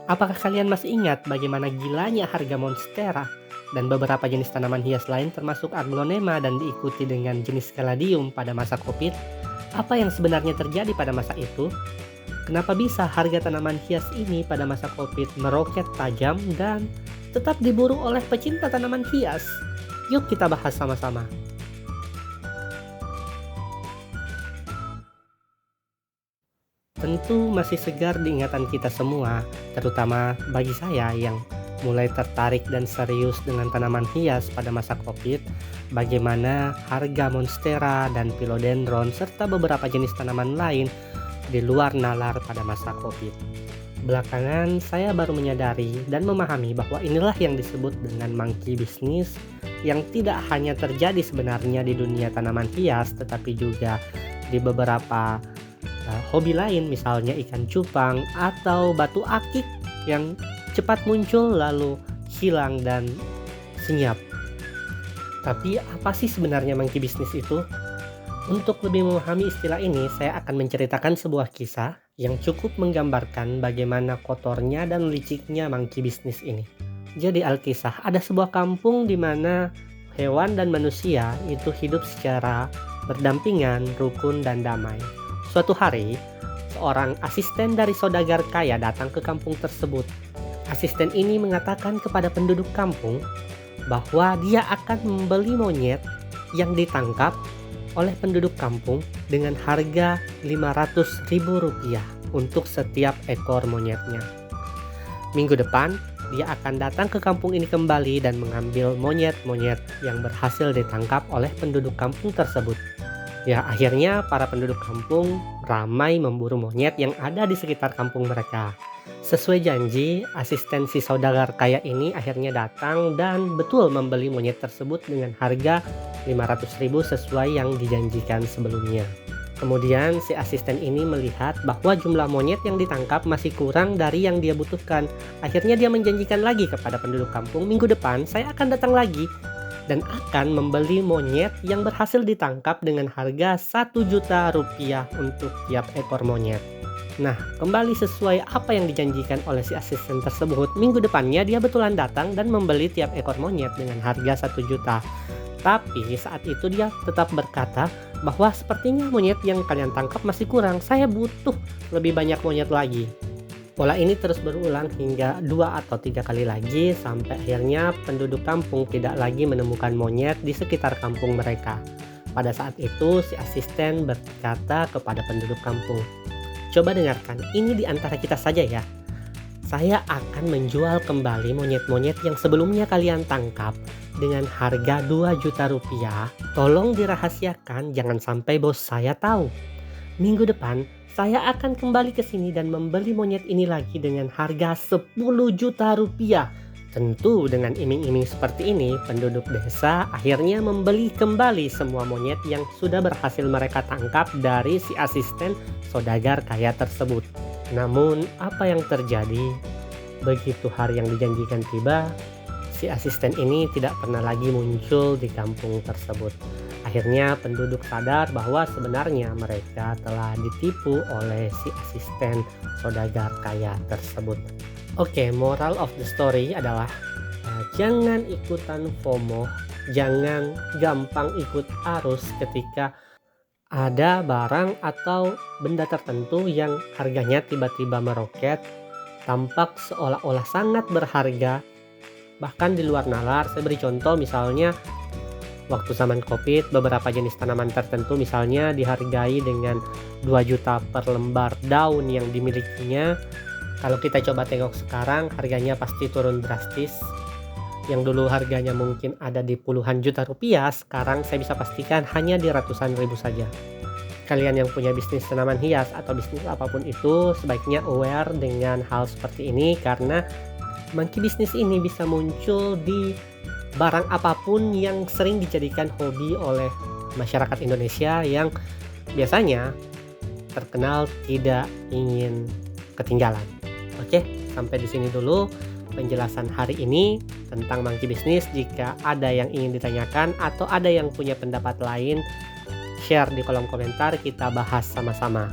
Apakah kalian masih ingat bagaimana gilanya harga monstera dan beberapa jenis tanaman hias lain termasuk aglonema dan diikuti dengan jenis caladium pada masa Covid? Apa yang sebenarnya terjadi pada masa itu? Kenapa bisa harga tanaman hias ini pada masa Covid meroket tajam dan tetap diburu oleh pecinta tanaman hias? Yuk kita bahas sama-sama. Tentu masih segar di ingatan kita semua, terutama bagi saya yang mulai tertarik dan serius dengan tanaman hias pada masa Covid, bagaimana harga monstera dan philodendron serta beberapa jenis tanaman lain di luar nalar pada masa Covid. Belakangan saya baru menyadari dan memahami bahwa inilah yang disebut dengan monkey business yang tidak hanya terjadi sebenarnya di dunia tanaman hias tetapi juga di beberapa hobi lain, misalnya ikan cupang atau batu akik yang cepat muncul lalu hilang dan senyap. Tapi apa sih sebenarnya monkey business itu? Untuk lebih memahami istilah ini, saya akan menceritakan sebuah kisah yang cukup menggambarkan bagaimana kotornya dan liciknya monkey business ini. Jadi alkisah, ada sebuah kampung di mana hewan dan manusia itu hidup secara berdampingan, rukun dan damai. Suatu hari, seorang asisten dari saudagar kaya datang ke kampung tersebut. Asisten ini mengatakan kepada penduduk kampung bahwa dia akan membeli monyet yang ditangkap oleh penduduk kampung dengan harga Rp500.000 untuk setiap ekor monyetnya. Minggu depan, dia akan datang ke kampung ini kembali dan mengambil monyet-monyet yang berhasil ditangkap oleh penduduk kampung tersebut. Ya, akhirnya para penduduk kampung ramai memburu monyet yang ada di sekitar kampung mereka. Sesuai janji, asisten si saudagar kaya ini akhirnya datang dan betul membeli monyet tersebut dengan harga Rp500.000 sesuai yang dijanjikan sebelumnya. Kemudian si asisten ini melihat bahwa jumlah monyet yang ditangkap masih kurang dari yang dia butuhkan. Akhirnya dia menjanjikan lagi kepada penduduk kampung, minggu depan saya akan datang lagi dan akan membeli monyet yang berhasil ditangkap dengan harga Rp1.000.000 untuk tiap ekor monyet. Nah, kembali sesuai apa yang dijanjikan oleh si asisten tersebut, minggu depannya dia betulan datang dan membeli tiap ekor monyet dengan harga 1 juta. Tapi saat itu dia tetap berkata bahwa sepertinya monyet yang kalian tangkap masih kurang, saya butuh lebih banyak monyet lagi. Pola ini terus berulang hingga 2 atau 3 kali lagi sampai akhirnya penduduk kampung tidak lagi menemukan monyet di sekitar kampung mereka. Pada saat itu si asisten berkata kepada penduduk kampung, "Coba dengarkan, ini di antara kita saja ya. Saya akan menjual kembali monyet-monyet yang sebelumnya kalian tangkap dengan harga Rp2 juta. Tolong dirahasiakan, jangan sampai bos saya tahu. Minggu depan saya akan kembali ke sini dan membeli monyet ini lagi dengan harga Rp10 juta. Tentu dengan iming-iming seperti ini, penduduk desa akhirnya membeli kembali semua monyet yang sudah berhasil mereka tangkap dari si asisten saudagar kaya tersebut. Namun apa yang terjadi? Begitu hari yang dijanjikan tiba, si asisten ini tidak pernah lagi muncul di kampung tersebut. Akhirnya penduduk sadar bahwa sebenarnya mereka telah ditipu oleh si asisten saudagar kaya tersebut. Oke, moral of the story adalah jangan ikutan FOMO, jangan gampang ikut arus ketika ada barang atau benda tertentu yang harganya tiba-tiba meroket, tampak seolah-olah sangat berharga, bahkan di luar nalar. Saya beri contoh, misalnya waktu zaman Covid, beberapa jenis tanaman tertentu misalnya dihargai dengan 2 juta per lembar daun yang dimilikinya. Kalau kita coba tengok sekarang, harganya pasti turun drastis. Yang dulu harganya mungkin ada di puluhan juta rupiah, sekarang saya bisa pastikan hanya di ratusan ribu saja. Kalian yang punya bisnis tanaman hias atau bisnis apapun itu, sebaiknya aware dengan hal seperti ini, karena monkey bisnis ini bisa muncul di barang apapun yang sering dijadikan hobi oleh masyarakat Indonesia yang biasanya terkenal tidak ingin ketinggalan. Oke, sampai di sini dulu penjelasan hari ini tentang monkey business. Jika ada yang ingin ditanyakan atau ada yang punya pendapat lain, share di kolom komentar, kita bahas sama-sama.